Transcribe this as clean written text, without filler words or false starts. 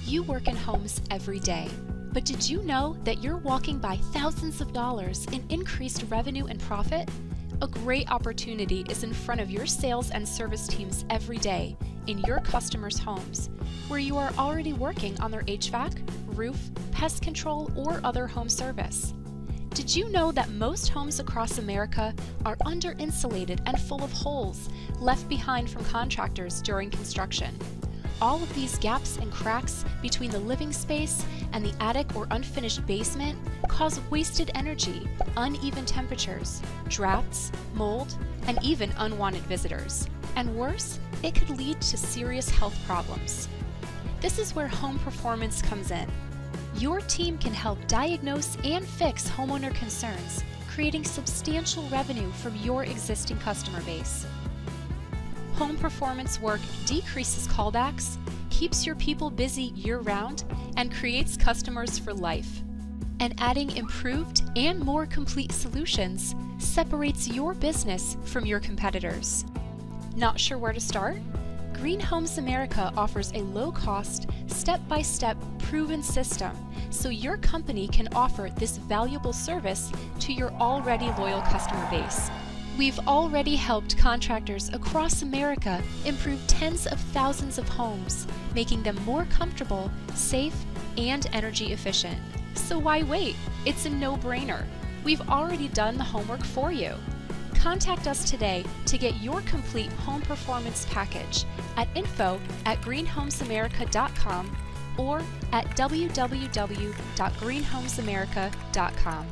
You work in homes every day, but did you know that you're walking by thousands of dollars in increased revenue and profit? A great opportunity is in front of your sales and service teams every day in your customers' homes, where you are already working on their HVAC, roof, pest control, or other home service. Did you know that most homes across America are under-insulated and full of holes left behind from contractors during construction? All of these gaps and cracks between the living space and the attic or unfinished basement cause wasted energy, uneven temperatures, drafts, mold, and even unwanted visitors. And worse, it could lead to serious health problems. This is where Home Performance comes in. Your team can help diagnose and fix homeowner concerns, creating substantial revenue from your existing customer base. Home Performance work decreases callbacks, keeps your people busy year-round, and creates customers for life. And adding improved and more complete solutions separates your business from your competitors. Not sure where to start? GreenHomes America offers a low-cost, step-by-step proven system so your company can offer this valuable service to your already loyal customer base. We've already helped contractors across America improve tens of thousands of homes, making them more comfortable, safe, and energy efficient. So why wait? It's a no-brainer. We've already done the homework for you. Contact us today to get your complete home performance package at info@greenhomesamerica.com or at www.greenhomesamerica.com.